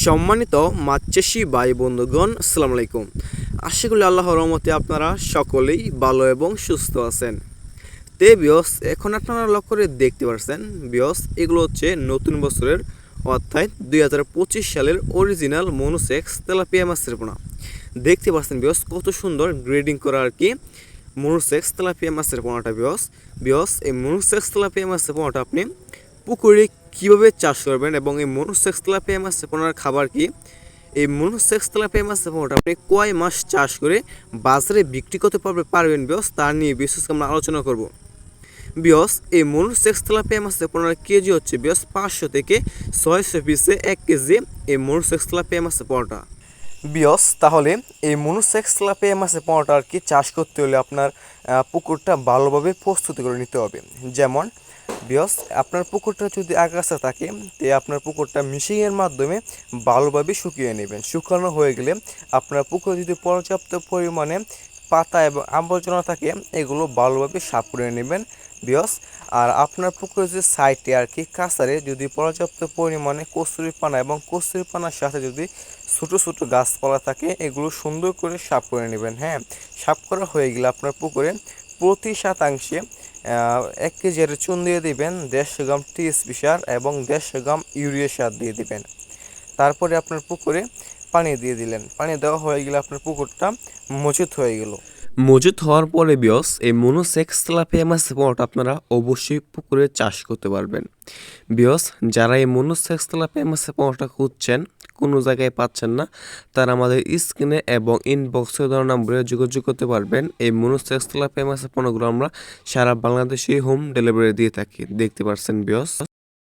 সম্মানিত মাছ চাষি ভাই বন্ধুগণ, আসসালামু আলাইকুম। আশা করি আল্লাহর রহমতে আপনারা সকলেই ভালো এবং সুস্থ আছেন। বিয়স এখন আপনারা লক্ষ্য করে দেখতে পাচ্ছেন বিয়স এগুলো হচ্ছে নতুন বছরের অর্থাৎ 2025 সালের অরিজিনাল মনোসেক্স তেলাপিয়া মাছের পোনা। দেখতে পাচ্ছেন বিয়স কত সুন্দর গ্রেডিং করা আর কি মনোসেক্স তেলাপিয়া মাছের পোনাটা। বিয়স এই মনোসেক্স তেলাপিয়া মাছের পোনাটা আপনি পুকুরে কীভাবে চাষ করবেন এবং এই মনোসেক্স তেলাপিয়া মাছের পোনার খাবার কি, এই মনোসেক্স তেলাপিয়া মাছের পোনাটা আপনি কয় মাস চাষ করে বাজারে বিক্রি করতে পারবেন বিয়স, তার নিয়ে বিশেষ আমরা আলোচনা করব। বিয়স এই মনোসেক্স তেলাপিয়া মাছের পোনার কেজি হচ্ছে বিয়স 500 থেকে 600 পিসে 1 কেজি এই মনোসেক্স তেলাপিয়া মাছের পোনাটা। বিয়স তাহলে এই মনোসেক্স তেলাপিয়া মাছের পোনাটা আর কি চাষ করতে হলে আপনার পুকুরটা ভালোভাবে প্রস্তুতি করে নিতে হবে। যেমন বিয়স আপনার পুকুরটা যদি আগাছা থাকে তে আপনার পুকুরটা মিশিংয়ের মাধ্যমে ভালোভাবে শুকিয়ে নেবেন। শুকানো হয়ে গেলে আপনার পুকুরে যদি পর্যাপ্ত পরিমাণে পাতা এবং আবর্জনা থাকে এগুলো ভালোভাবে সাফ করে নেবেন বিয়স। আর আপনার পুকুরের যে সাইডে আর কি কাছারে যদি পর্যাপ্ত পরিমাণে কচুরিপানা এবং কচুরিপানার সাথে যদি ছোটো ছোটো গাছপালা থাকে এগুলো সুন্দর করে সাফ করে নেবেন। হ্যাঁ, সাফ করা হয়ে গেলে আপনার পুকুরে প্রতি শতাংশে 1 কেজি চুন দিয়ে দিবেন, 150 গ্রাম টিএসপি সার এবং 150 গ্রাম ইউরিয়া সার দিয়ে দিবেন। তারপরে আপনার পুকুরে পানি দিয়ে দিলেন। পানি দেওয়া হয়ে গেলে আপনার পুকুরটা মজুত হয়ে গেল। মজুত হওয়ার পরে বিয়স এই মনোসেক্স তেলাপিয়া মাছের পোনাটা আপনারা অবশ্যই পুকুরে চাষ করতে পারবেন। বিয়স যারা এই মনোসেক্স তেলাপিয়া মাছের পোনাটা খুঁজছেন কোনো জায়গায় পাচ্ছেন না, তারা আমাদের স্ক্রিনে এবং ইনবক্সে দেওয়া নম্বরে যোগাযোগ করতে পারবেন। এই মনোসেক্স তেলাপিয়া মাছের পোনাগুলো আমরা সারা বাংলাদেশে হোম ডেলিভারি দিয়ে থাকি। দেখতে পাচ্ছেন বিয়স।